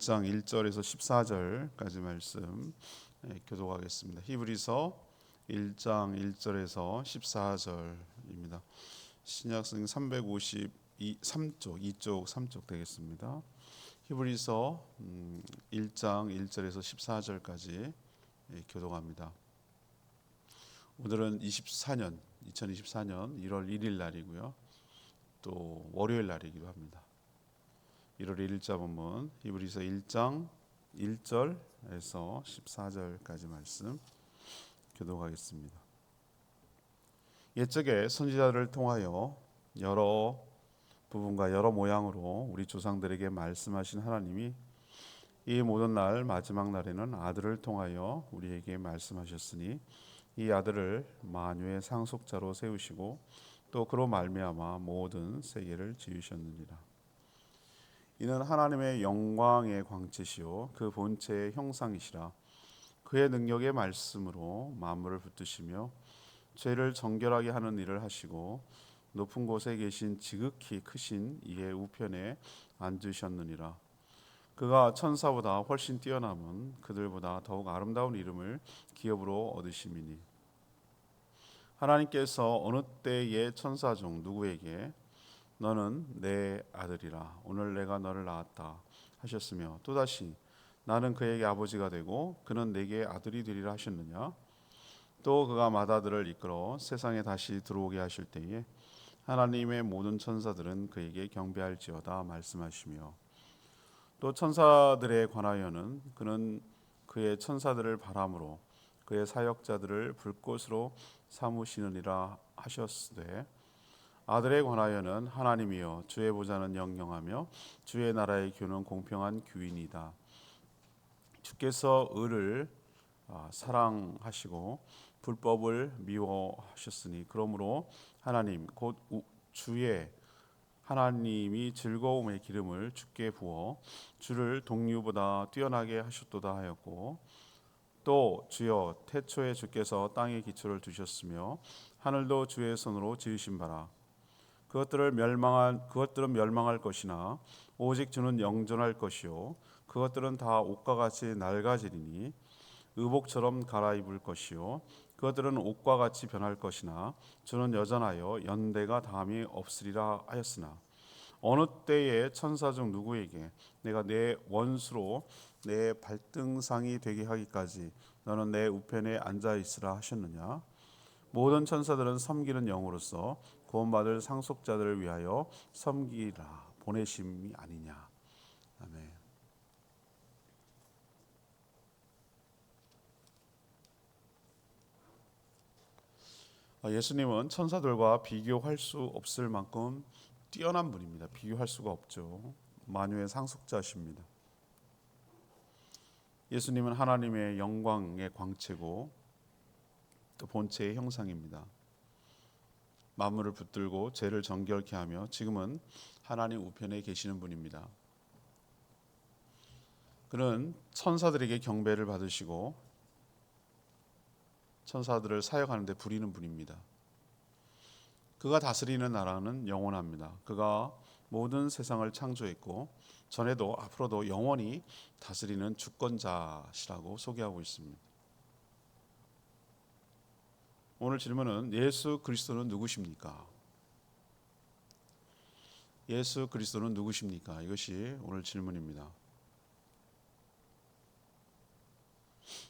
1장 1절에서 14절까지 말씀 교독하겠습니다. 히브리서 1장 1절에서 14절입니다. 신약성경 353쪽 2쪽 3쪽 되겠습니다. 히브리서 1장 1절에서 14절까지 교독합니다. 오늘은 2024년 1월 1일 날이고요. 또 월요일 날이기도 합니다. 1월 1일자 본문 히브리서 1장 1절에서 14절까지 말씀 교독하겠습니다. 옛적에 선지자들을 통하여 여러 부분과 여러 모양으로 우리 조상들에게 말씀하신 하나님이 이 모든 날 마지막 날에는 아들을 통하여 우리에게 말씀하셨으니 이 아들을 만유의 상속자로 세우시고 또 그로 말미암아 모든 세계를 지으셨느니라. 이는 하나님의 영광의 광채시요 그 본체의 형상이시라. 그의 능력의 말씀으로 만물을 붙드시며 죄를 정결하게 하는 일을 하시고 높은 곳에 계신 지극히 크신 이의 우편에 앉으셨느니라. 그가 천사보다 훨씬 뛰어남은 그들보다 더욱 아름다운 이름을 기업으로 얻으심이니 하나님께서 어느 때의 천사 중 누구에게 너는 내 아들이라 오늘 내가 너를 낳았다 하셨으며 또다시 나는 그에게 아버지가 되고 그는 내게 아들이 되리라 하셨느냐. 또 그가 맏아들을 이끌어 세상에 다시 들어오게 하실 때에 하나님의 모든 천사들은 그에게 경배할지어다 말씀하시며 또 천사들에 관하여는 그는 그의 천사들을 바람으로 그의 사역자들을 불꽃으로 삼으시느니라 하셨으되 아들에 관하여는 하나님이여 주의 보좌는 영영하며 주의 나라의 규는 공평한 규이니이다. 주께서 의를 사랑하시고 불법을 미워하셨으니 그러므로 하나님 곧 주의 하나님이 즐거움의 기름을 주께 부어 주를 동류보다 뛰어나게 하셨도다 하였고 또 주여 태초에 주께서 땅에 기초를 두셨으며 하늘도 주의 손으로 지으신 바라. 그것들은 멸망할 것이나 오직 주는 영존할 것이요 그것들은 다 옷과 같이 낡아지리니 의복처럼 갈아입을 것이요 그것들은 옷과 같이 변할 것이나 주는 여전하여 연대가 다함이 없으리라 하였으나 어느 때에 천사 중 누구에게 내가 내 원수로 내 발등상이 되게 하기까지 너는 내 우편에 앉아 있으라 하셨느냐. 모든 천사들은 섬기는 영으로서 구원받을 상속자들을 위하여 섬기라 보내심이 아니냐. 아멘. 예수님은 천사들과 비교할 수 없을 만큼 뛰어난 분입니다. 비교할 수가 없죠. 만유의 상속자십니다. 예수님은 하나님의 영광의 광채고 또 본체의 형상입니다. 만물을 붙들고 죄를 정결케 하며 지금은 하나님 우편에 계시는 분입니다. 그는 천사들에게 경배를 받으시고 천사들을 사역하는 데 부리는 분입니다. 그가 다스리는 나라는 영원합니다. 그가 모든 세상을 창조했고 전에도 앞으로도 영원히 다스리는 주권자시라고 소개하고 있습니다. 오늘 질문은 예수 그리스도는 누구십니까? 예수 그리스도는 누구십니까? 이것이 오늘 질문입니다.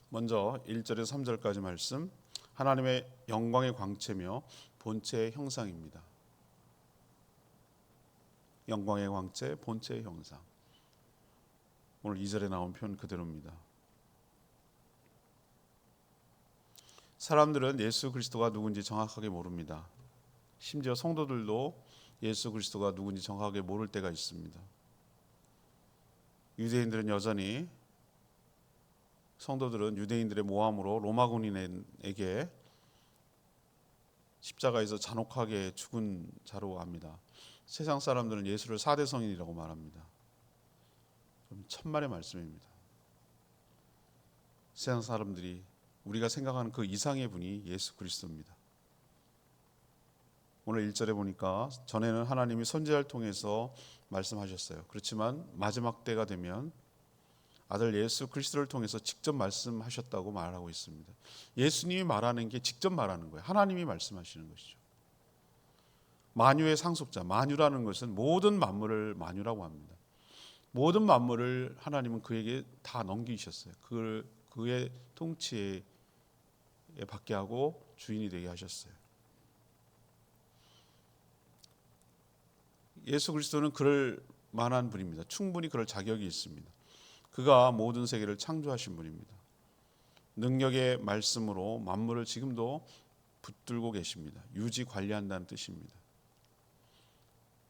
먼저 1절에서 3절까지 말씀, 하나님의 영광의 광채며 본체의 형상입니다. 영광의 광채, 본체의 형상. 오늘 2절에 나온 표현 그대로입니다. 사람들은 예수 그리스도가 누군지 정확하게 모릅니다. 심지어 성도들도 예수 그리스도가 누군지 정확하게 모를 때가 있습니다. 유대인들은 여전히 성도들은 유대인들의 모함으로 로마 군인에게 십자가에서 잔혹하게 죽은 자로 압니다. 세상 사람들은 예수를 4대 성인이라고 말합니다. 천만의 말씀입니다. 세상 사람들이 우리가 생각하는 그 이상의 분이 예수 그리스도입니다. 오늘 1절에 보니까 전에는 하나님이 선지자를 통해서 말씀하셨어요. 그렇지만 마지막 때가 되면 아들 예수 그리스도를 통해서 직접 말씀하셨다고 말하고 있습니다. 예수님이 말하는 게 직접 말하는 거예요. 하나님이 말씀하시는 것이죠. 만유의 상속자, 만유라는 것은 모든 만물을 만유라고 합니다. 모든 만물을 하나님은 그에게 다 넘기셨어요. 그의 통치에 받게 하고 주인이 되게 하셨어요. 예수 그리스도는 그럴 만한 분입니다. 충분히 그럴 자격이 있습니다. 그가 모든 세계를 창조하신 분입니다. 능력의 말씀으로 만물을 지금도 붙들고 계십니다. 유지 관리한다는 뜻입니다.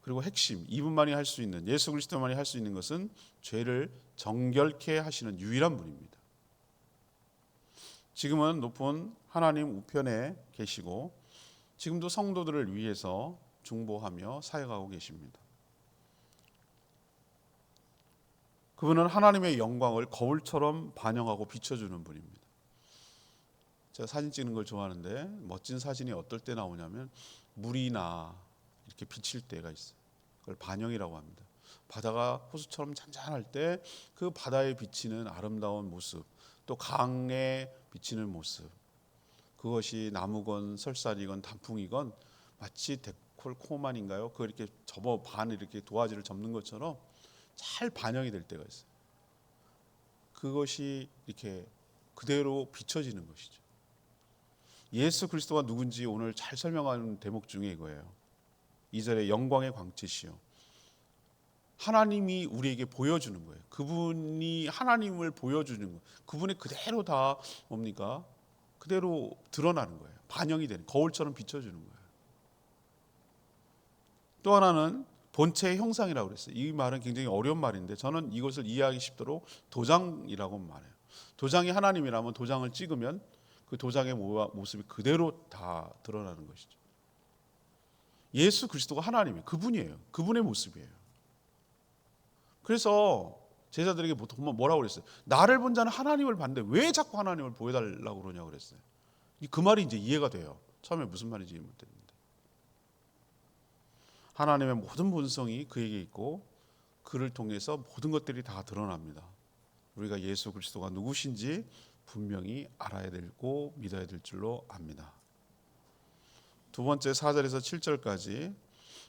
그리고 핵심, 이분만이 할 수 있는, 예수 그리스도만이 할 수 있는 것은 죄를 정결케 하시는 유일한 분입니다. 지금은 높은 하나님 우편에 계시고 지금도 성도들을 위해서 중보하며 사역하고 계십니다. 그분은 하나님의 영광을 거울처럼 반영하고 비춰주는 분입니다. 제가 사진 찍는 걸 좋아하는데 멋진 사진이 어떨 때 나오냐면 물이나 이렇게 비칠 때가 있어요. 그걸 반영이라고 합니다. 바다가 호수처럼 잔잔할 때 그 바다에 비치는 아름다운 모습, 또 강에 비치는 모습, 그것이 나무건 설산이건 단풍이건 마치 데콜코만인가요? 그걸 이렇게 접어 반 이렇게 도화지를 접는 것처럼 잘 반영이 될 때가 있어요. 그것이 이렇게 그대로 비춰지는 것이죠. 예수 그리스도가 누군지 오늘 잘 설명하는 대목 중에 이거예요. 2절에 영광의 광채시요. 하나님이 우리에게 보여주는 거예요. 그분이 하나님을 보여주는 거예요. 그분이 그대로 다 뭡니까? 그대로 드러나는 거예요. 반영이 되는, 거울처럼 비춰주는 거예요. 또 하나는 본체의 형상이라고 그랬어요. 이 말은 굉장히 어려운 말인데 저는 이것을 이해하기 쉽도록 도장이라고 말해요. 도장이 하나님이라면 도장을 찍으면 그 도장의 모습이 그대로 다 드러나는 것이죠. 예수 그리스도가 하나님이에요. 그분이에요. 그분의 모습이에요. 그래서 제자들에게 뭐라고 그랬어요? 나를 본 자는 하나님을 봤는데 왜 자꾸 하나님을 보여달라고 그러냐고 그랬어요. 그 말이 이제 이해가 돼요. 처음에 무슨 말인지 이해 못했는데. 하나님의 모든 본성이 그에게 있고 그를 통해서 모든 것들이 다 드러납니다. 우리가 예수 그리스도가 누구신지 분명히 알아야 되고 믿어야 될 줄로 압니다. 두 번째 4절에서 7절까지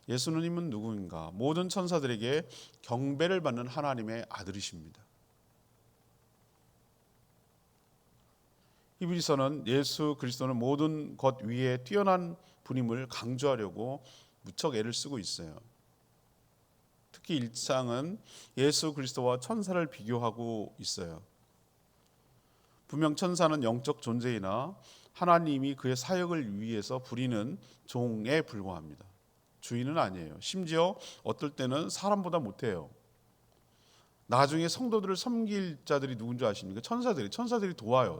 예수님은 누구인가? 모든 천사들에게 경배를 받는 하나님의 아들이십니다. 히브리서는 예수 그리스도는 모든 것 위에 뛰어난 분임을 강조하려고 무척 애를 쓰고 있어요. 특히 1장은 예수 그리스도와 천사를 비교하고 있어요. 분명 천사는 영적 존재이나 하나님이 그의 사역을 위해서 부리는 종에 불과합니다. 주인은 아니에요. 심지어 어떨 때는 사람보다 못해요. 나중에 성도들을 섬길 자들이 누군 줄 아십니까? 천사들이 도와요.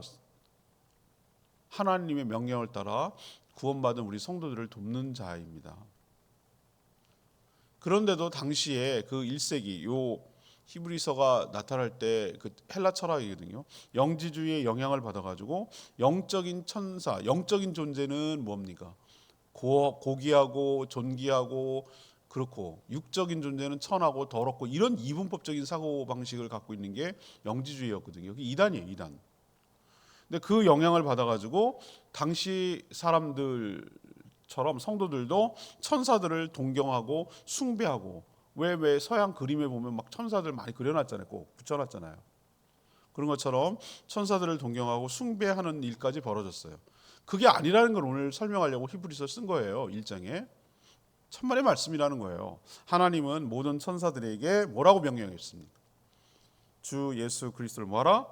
하나님의 명령을 따라 구원받은 우리 성도들을 돕는 자입니다. 그런데도 당시에 그 1세기 요 히브리서가 나타날 때 그 헬라 철학이거든요. 영지주의의 영향을 받아가지고 영적인 천사, 영적인 존재는 뭡니까? 고귀하고 존귀하고 그렇고 육적인 존재는 천하고 더럽고 이런 이분법적인 사고 방식을 갖고 있는 게 영지주의였거든요. 이단이에요, 이단. 근데 그 영향을 받아가지고 당시 사람들처럼 성도들도 천사들을 동경하고 숭배하고 왜 서양 그림에 보면 막 천사들 많이 그려놨잖아요. 꼭 붙여놨잖아요. 그런 것처럼 천사들을 동경하고 숭배하는 일까지 벌어졌어요. 그게 아니라는 걸 오늘 설명하려고 히브리서 쓴 거예요. 1장에. 천만의 말씀이라는 거예요. 하나님은 모든 천사들에게 뭐라고 명령했습니까? 주 예수 그리스도를 뭐하라?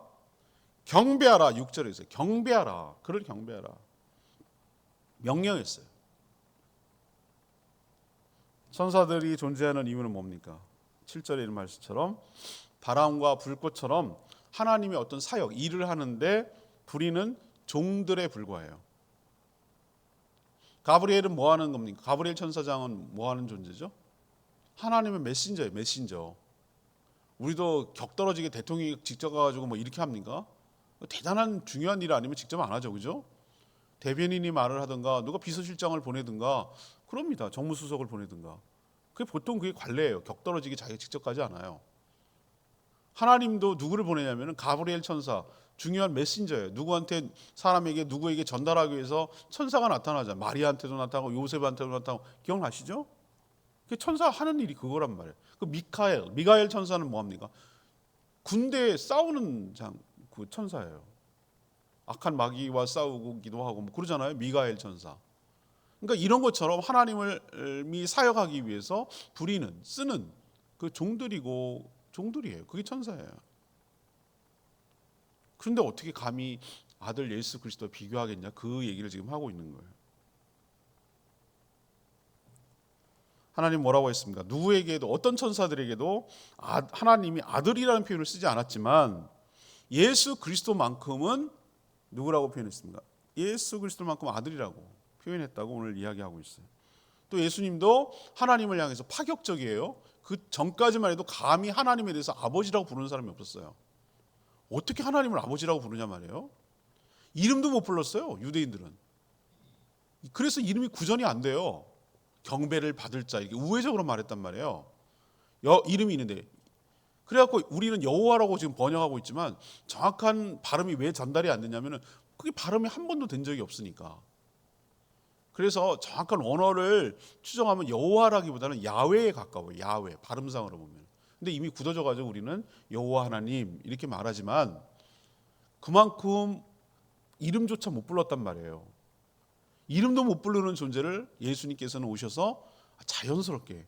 경배하라. 6절에 있어요. 경배하라. 그를 경배하라. 명령했어요. 천사들이 존재하는 이유는 뭡니까? 7절에 있는 말씀처럼 바람과 불꽃처럼 하나님의 어떤 사역, 일을 하는데 부리는 종들에 불과해요. 가브리엘은 뭐 하는 겁니까? 가브리엘 천사장은 뭐 하는 존재죠? 하나님의 메신저예요, 메신저. 우리도 격떨어지게 대통령이 직접 가가지고 뭐 이렇게 합니까? 대단한 중요한 일 아니면 직접 안 하죠, 그죠? 대변인이 말을 하든가 누가 비서실장을 보내든가 그럽니다. 정무수석을 보내든가. 그게 보통 그게 관례예요. 격떨어지게 자기가 직접 가지 않아요. 하나님도 누구를 보내냐면 가브리엘 천사, 중요한 메신저예요. 누구에게 전달하기 위해서 천사가 나타나잖아요. 마리아한테도 나타나고 요셉한테도 나타나고. 기억나시죠? 천사 하는 일이 그거란 말이에요. 그 미가엘 천사는 뭐합니까? 군대에 싸우는 그 천사예요. 악한 마귀와 싸우기도 하고 뭐 그러잖아요. 미가엘 천사. 그러니까 이런 것처럼 하나님이 사역하기 위해서 쓰는 그 종들이에요. 그게 천사예요. 그런데 어떻게 감히 아들 예수 그리스도와 비교하겠냐? 그 얘기를 지금 하고 있는 거예요. 하나님 뭐라고 했습니까? 누구에게도, 어떤 천사들에게도 하나님이 아들이라는 표현을 쓰지 않았지만 예수 그리스도만큼은 누구라고 표현했습니까? 예수 그리스도만큼 아들이라고 표현했다고 오늘 이야기하고 있어요. 또 예수님도 하나님을 향해서 파격적이에요. 그 전까지만 해도 감히 하나님에 대해서 아버지라고 부르는 사람이 없었어요. 어떻게 하나님을 아버지라고 부르냐 말이에요. 이름도 못 불렀어요, 유대인들은. 그래서 이름이 구전이 안 돼요. 경배를 받을 자, 이렇게 우회적으로 말했단 말이에요. 이름이 있는데, 그래갖고 우리는 여호와라고 지금 번역하고 있지만 정확한 발음이 왜 전달이 안 되냐면은 그게 발음이 한 번도 된 적이 없으니까. 그래서 정확한 언어를 추정하면 여호와라기보다는 야훼에 가까워요. 야훼, 발음상으로 보면. 근데 이미 굳어져가지고 우리는 여호와 하나님 이렇게 말하지만 그만큼 이름조차 못 불렀단 말이에요. 이름도 못 부르는 존재를 예수님께서는 오셔서 자연스럽게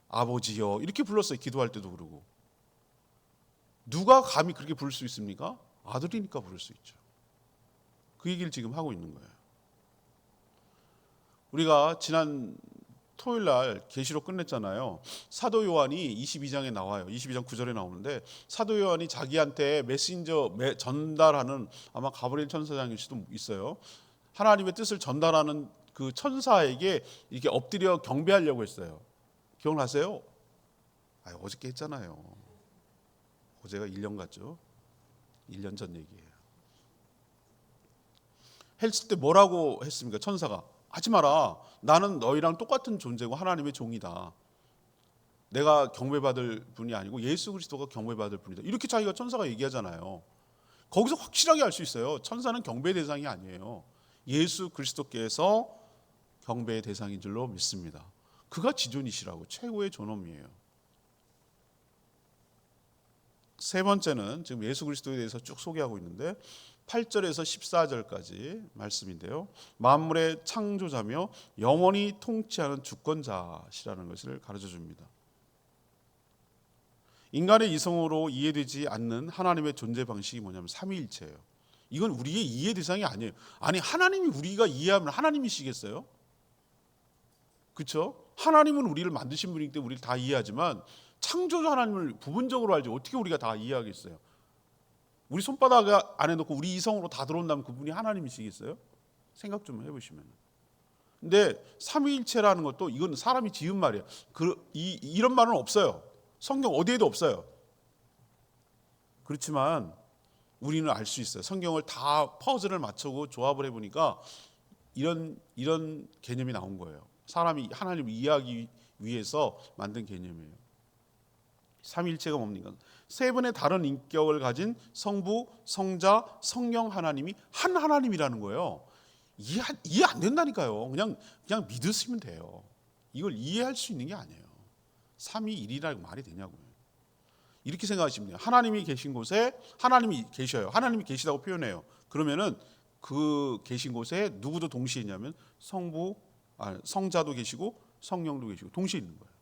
아버지여 이렇게 불렀어요. 기도할 때도 그러고. 누가 감히 그렇게 부를 수 있습니까? 아들이니까 부를 수 있죠. 그 얘기를 지금 하고 있는 거예요. 우리가 지난 토요일 날 계시록 끝냈잖아요. 사도 요한이 22장에 나와요. 22장 9절에 나오는데 사도 요한이 자기한테 전달하는 아마 가브리엘 천사장일 수도 있어요. 하나님의 뜻을 전달하는 그 천사에게 이렇게 엎드려 경배하려고 했어요. 기억나세요? 어저께 했잖아요. 어제가 1년 같죠? 1년 전 얘기예요. 했을 때 뭐라고 했습니까? 천사가 하지 마라. 나는 너희랑 똑같은 존재고 하나님의 종이다. 내가 경배받을 분이 아니고 예수 그리스도가 경배받을 분이다. 이렇게 자기가 천사가 얘기하잖아요. 거기서 확실하게 알 수 있어요. 천사는 경배 대상이 아니에요. 예수 그리스도께서 경배의 대상인 줄로 믿습니다. 그가 지존이시라고, 최고의 존엄이에요. 세 번째는 지금 예수 그리스도에 대해서 쭉 소개하고 있는데 8절에서 14절까지 말씀인데요. 만물의 창조자며 영원히 통치하는 주권자시라는 것을 가르쳐 줍니다. 인간의 이성으로 이해되지 않는 하나님의 존재 방식이 뭐냐면 삼위일체예요. 이건 우리의 이해 대상이 아니에요. 아니, 하나님이 우리가 이해하면 하나님이시겠어요? 그렇죠? 하나님은 우리를 만드신 분이기 때문에 우리를 다 이해하지만 창조주 하나님을 부분적으로 알지 어떻게 우리가 다 이해하겠어요? 우리 손바닥 안에 넣고 우리 이성으로 다 들어온다면 그분이 하나님이시겠어요? 생각 좀 해보시면. 근데 삼위일체라는 것도 이건 사람이 지은 말이에요. 이런 말은 없어요. 성경 어디에도 없어요. 그렇지만 우리는 알 수 있어요. 성경을 다 퍼즐을 맞추고 조합을 해보니까 이런 개념이 나온 거예요. 사람이 하나님을 이해하기 위해서 만든 개념이에요. 삼위일체가 뭡니까? 세 분의 다른 인격을 가진 성부, 성자, 성령 하나님이 한 하나님이라는 거예요. 이해 안 된다니까요. 그냥 믿으시면 돼요. 이걸 이해할 수 있는 게 아니에요. 삼위일이라고 말이 되냐고요. 이렇게 생각하시면 돼요. 하나님이 계신 곳에 하나님이 계셔요. 하나님이 계시다고 표현해요. 그러면은 그 계신 곳에 누구도 동시에 있냐면 성자도 계시고 성령도 계시고 동시에 있는 거예요.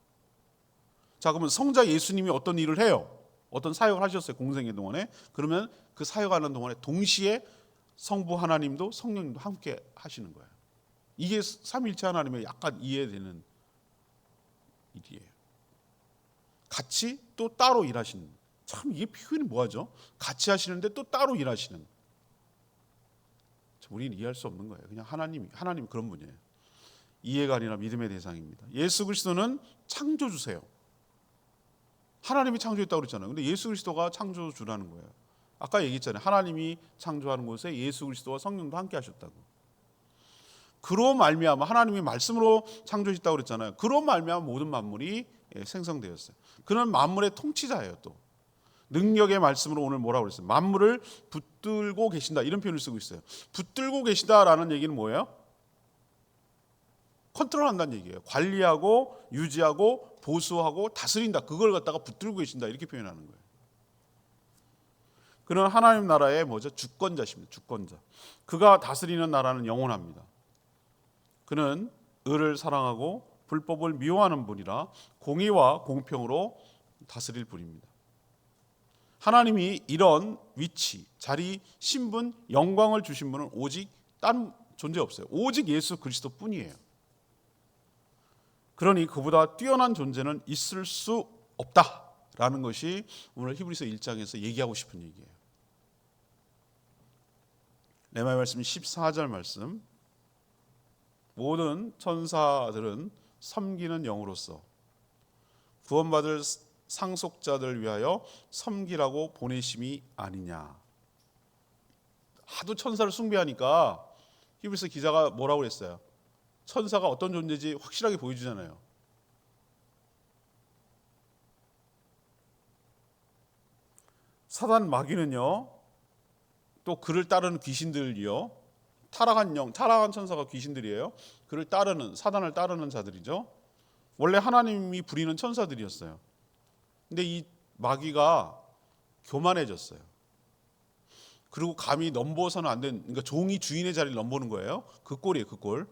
자, 그러면 성자 예수님이 어떤 일을 해요? 어떤 사역을 하셨어요, 공생의 동안에. 그러면 그 사역하는 동안에 동시에 성부 하나님도 성령님도 함께 하시는 거예요. 이게 삼위일체 하나님의 약간 이해되는 일이에요. 같이 또 따로 일하시는. 참 이게 표현이 뭐하죠? 같이 하시는데 또 따로 일하시는. 우리는 이해할 수 없는 거예요. 그냥 하나님 그런 분이에요. 이해가 아니라 믿음의 대상입니다. 예수 그리스도는 창조주세요. 하나님이 창조했다고 그랬잖아요. 근데 예수 그리스도가 창조주라는 거예요. 아까 얘기했잖아요. 하나님이 창조하는 곳에 예수 그리스도와 성령도 함께 하셨다고. 그로 말미암아 하나님이 말씀으로 창조했다고 그랬잖아요. 그로 말미암아 모든 만물이 생성되었어요. 그는 만물의 통치자예요. 또 능력의 말씀으로 오늘 뭐라고 그랬어요? 만물을 붙들고 계신다, 이런 표현을 쓰고 있어요. 붙들고 계시다라는 얘기는 뭐예요? 컨트롤한다는 얘기예요. 관리하고 유지하고 보수하고 다스린다, 그걸 갖다가 붙들고 계신다, 이렇게 표현하는 거예요. 그는 하나님 나라의 뭐죠? 주권자십니다. 주권자. 그가 다스리는 나라는 영원합니다. 그는 의를 사랑하고 불법을 미워하는 분이라 공의와 공평으로 다스릴 분입니다. 하나님이 이런 위치, 자리, 신분, 영광을 주신 분은 오직 다른 존재 없어요. 오직 예수 그리스도 뿐이에요. 그러니 그보다 뛰어난 존재는 있을 수 없다라는 것이 오늘 히브리서 1장에서 얘기하고 싶은 얘기예요. 레마의 말씀 14절 말씀. 모든 천사들은 섬기는 영으로서 구원받을 상속자들 위하여 섬기라고 보내심이 아니냐. 하도 천사를 숭배하니까 히브리서 기자가 뭐라고 그랬어요? 천사가 어떤 존재인지 확실하게 보여주잖아요. 사단 마귀는요, 또 그를 따르는 귀신들이요, 타락한 천사가 귀신들이에요. 그를 따르는, 사단을 따르는 자들이죠. 원래 하나님이 부리는 천사들이었어요. 근데 이 마귀가 교만해졌어요. 그리고 감히 넘보서는 안 되는, 그러니까 종이 주인의 자리를 넘보는 거예요. 그 꼴이에요, 그 꼴.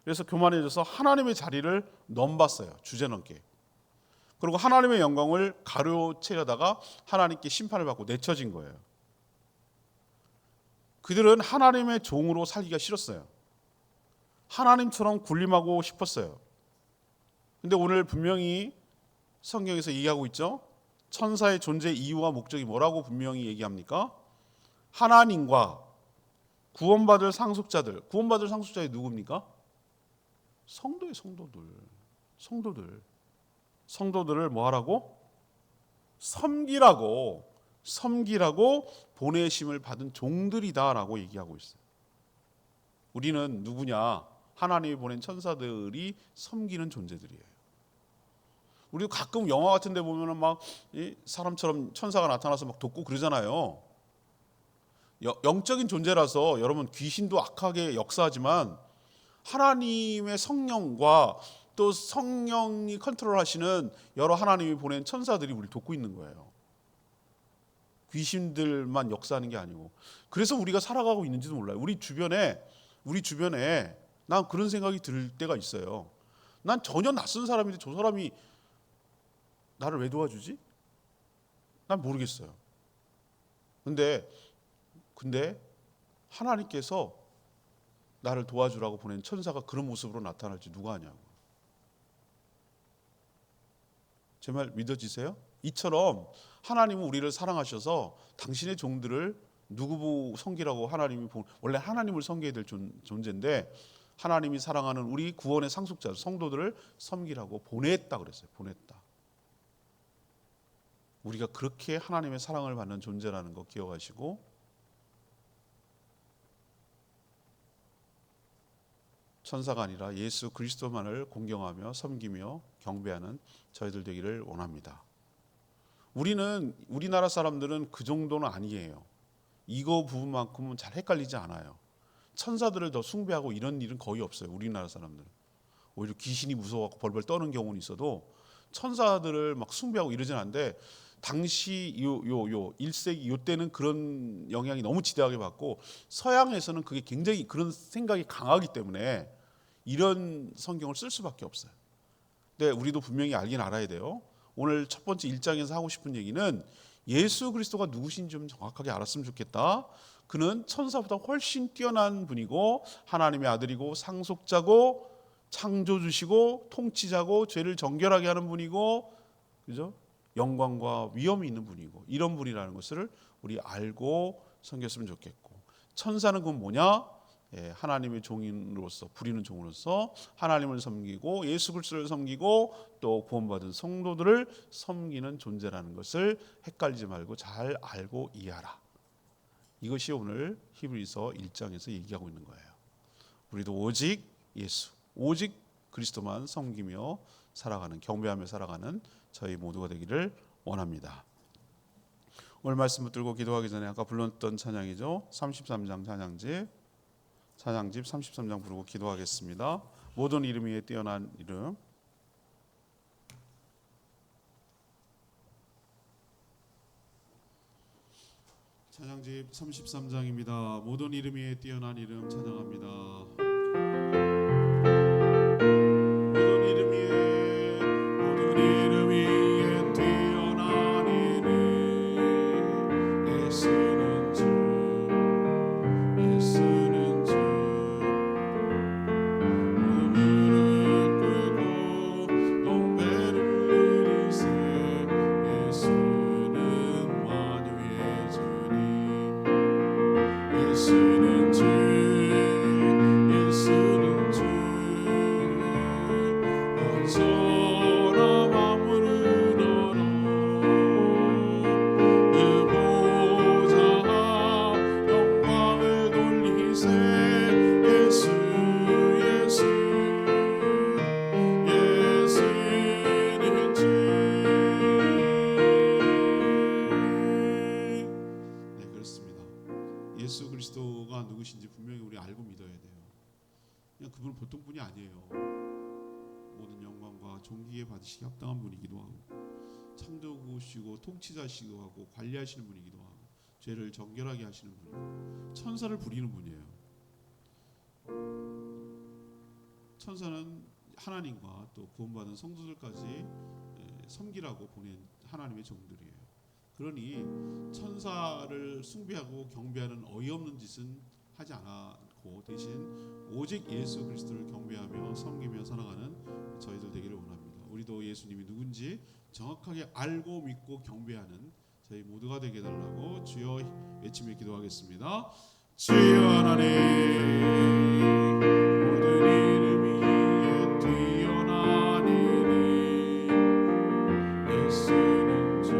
그래서 교만해져서 하나님의 자리를 넘봤어요, 주제넘게. 그리고 하나님의 영광을 가로채려다가 하나님께 심판을 받고 내쳐진 거예요. 그들은 하나님의 종으로 살기가 싫었어요. 하나님처럼 군림하고 싶었어요. 근데 오늘 분명히 성경에서 얘기하고 있죠. 천사의 존재 이유와 목적이 뭐라고 분명히 얘기합니까? 하나님과 구원받을 상속자들. 구원받을 상속자들이 누굽니까? 성도의 성도들을 뭐 하라고? 섬기라고 보내심을 받은 종들이다라고 얘기하고 있어요. 우리는 누구냐? 하나님이 보낸 천사들이 섬기는 존재들이에요. 우리도 가끔 영화 같은 데 보면은 막 사람처럼 천사가 나타나서 막 돕고 그러잖아요. 영적인 존재라서 여러분, 귀신도 악하게 역사하지만 하나님의 성령과 또 성령이 컨트롤하시는 여러 하나님이 보낸 천사들이 우리를 돕고 있는 거예요. 귀신들만 역사하는 게 아니고. 그래서 우리가 살아가고 있는지도 몰라요. 우리 주변에 난 그런 생각이 들 때가 있어요. 난 전혀 낯선 사람인데 저 사람이 나를 왜 도와주지? 난 모르겠어요. 근데 하나님께서 나를 도와주라고 보낸 천사가 그런 모습으로 나타날지 누가 아냐고. 제 말 믿어지세요? 이처럼 하나님은 우리를 사랑하셔서 당신의 종들을 누구 섬기라고 하나님이 원래 하나님을 섬겨야 될 존재인데 하나님이 사랑하는 우리 구원의 상속자 성도들을 섬기라고 보냈다 그랬어요. 보냈다. 우리가 그렇게 하나님의 사랑을 받는 존재라는 거 기억하시고, 천사가 아니라 예수 그리스도만을 공경하며 섬기며 경배하는 저희들 되기를 원합니다. 우리나라 사람들은 그 정도는 아니에요. 이거 부분만큼은 잘 헷갈리지 않아요. 천사들을 더 숭배하고 이런 일은 거의 없어요. 우리나라 사람들은 오히려 귀신이 무서워서 벌벌 떠는 경우는 있어도 천사들을 막 숭배하고 이러진 않는데, 당시 요 1세기 요 때는 그런 영향이 너무 지대하게 받고, 서양에서는 그게 굉장히 그런 생각이 강하기 때문에 이런 성경을 쓸 수밖에 없어요. 근데 우리도 분명히 알긴 알아야 돼요. 오늘 첫 번째 1장에서 하고 싶은 얘기는 예수 그리스도가 누구신지 좀 정확하게 알았으면 좋겠다. 그는 천사보다 훨씬 뛰어난 분이고 하나님의 아들이고 상속자고 창조주시고 통치자고 죄를 정결하게 하는 분이고, 그죠? 영광과 위엄이 있는 분이고, 이런 분이라는 것을 우리 알고 섬겼으면 좋겠고, 천사는 그건 뭐냐? 하나님의 종인으로서, 부리는 종으로서 하나님을 섬기고 예수 그리스도를 섬기고 또 구원받은 성도들을 섬기는 존재라는 것을 헷갈리지 말고 잘 알고 이해하라. 이것이 오늘 히브리서 1장에서 얘기하고 있는 거예요. 우리도 오직 예수, 오직 그리스도만 섬기며 살아가는, 경배하며 살아가는 저희 모두가 되기를 원합니다. 오늘 말씀 붙들고 기도하기 전에 아까 불렀던 찬양이죠. 33장 찬양집 33장 부르고 기도하겠습니다. 모든 이름 위에 뛰어난 이름. 찬양집 33장입니다. 모든 이름 위에 뛰어난 이름 찬양합니다. 예수 그리스도가 누구신지 분명히 우리 알고 믿어야 돼요. 그냥 그분은 보통 분이 아니에요. 모든 영광과 존귀에 받으시기 합당한 분이기도 하고, 창조주시고 통치자시기도 하고, 관리하시는 분이기도 하고, 죄를 정결하게 하시는 분이고, 천사를 부리는 분이에요. 천사는 하나님과 또 구원받은 성도들까지 섬기라고 보낸 하나님의 종들이에요. 그러니 천사를 숭배하고 경배하는 어이없는 짓은 하지 않고 대신 오직 예수 그리스도를 경배하며 섬기며 살아가는 저희들 되기를 원합니다. 우리도 예수님이 누군지 정확하게 알고 믿고 경배하는 저희 모두가 되게 해달라고 주여 외치며 기도하겠습니다. 주여 하나님, 모든 이름 위에 뛰어난 이름 예수는 주,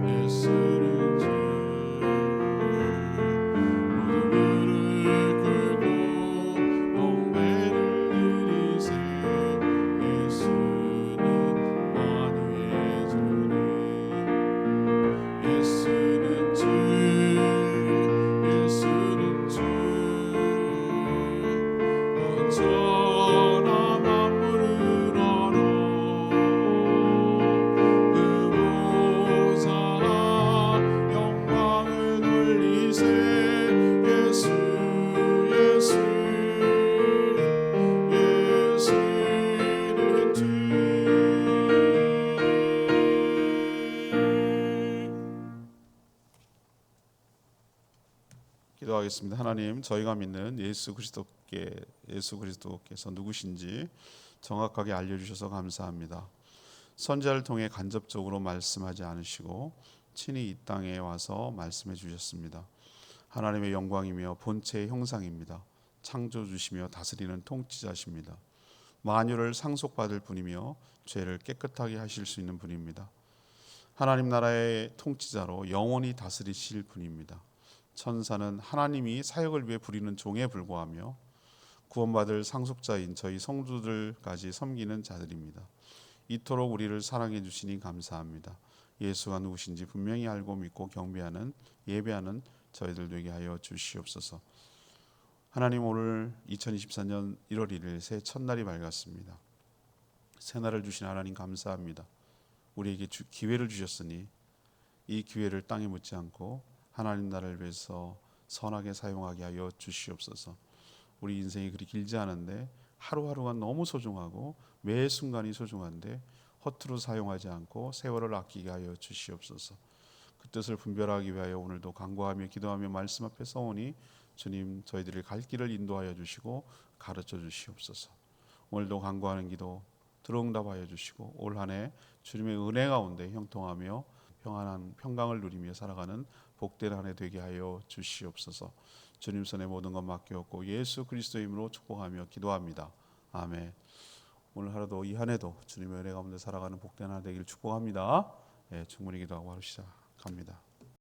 예수는 주, 모든 무릎 꿇고 경배를 드리세. 예수는 만유의 주님, 예수는 주, 예수는 주, 천하 만물을 알아. 의보사 영광을 돌리세. 예수, 예수, 예수는 주. 기도하겠습니다. 하나님, 저희가 믿는 예수 그리스도께서 누구신지 정확하게 알려주셔서 감사합니다. 선지자를 통해 간접적으로 말씀하지 않으시고 친히 이 땅에 와서 말씀해 주셨습니다. 하나님의 영광이며 본체의 형상입니다. 창조주시며 다스리는 통치자십니다. 만유를 상속받을 분이며 죄를 깨끗하게 하실 수 있는 분입니다. 하나님 나라의 통치자로 영원히 다스리실 분입니다. 천사는 하나님이 사역을 위해 부리는 종에 불과하며 구원받을 상속자인 저희 성도들까지 섬기는 자들입니다. 이토록 우리를 사랑해 주시니 감사합니다. 예수가 누구신지 분명히 알고 믿고 경배하는 예배하는 저희들 되게 하여 주시옵소서. 하나님, 오늘 2024년 1월 1일 새 첫날이 밝았습니다. 새날을 주신 하나님 감사합니다. 우리에게 기회를 주셨으니 이 기회를 땅에 묻지 않고 하나님 나라를 위해서 선하게 사용하게 하여 주시옵소서. 우리 인생이 그리 길지 않은데 하루하루가 너무 소중하고 매 순간이 소중한데 허투루 사용하지 않고 세월을 아끼게 하여 주시옵소서. 그 뜻을 분별하기 위하여 오늘도 간구하며 기도하며 말씀 앞에 서오니 주님, 저희들의 갈 길을 인도하여 주시고 가르쳐 주시옵소서. 오늘도 간구하는 기도 들어응답하여 주시고 올 한 해 주님의 은혜 가운데 형통하며 평안한 평강을 누리며 살아가는 복된 한 해 되게 하여 주시옵소서. 주님 손에 모든 것 맡겼고 예수 그리스도의 이름으로 축복하며 기도합니다. 아멘. 오늘 하루도 이 한 해도 주님의 은혜 가운데 살아가는 복된 한 해 되기를 축복합니다. 충분히 기도하고 하루 시작합니다.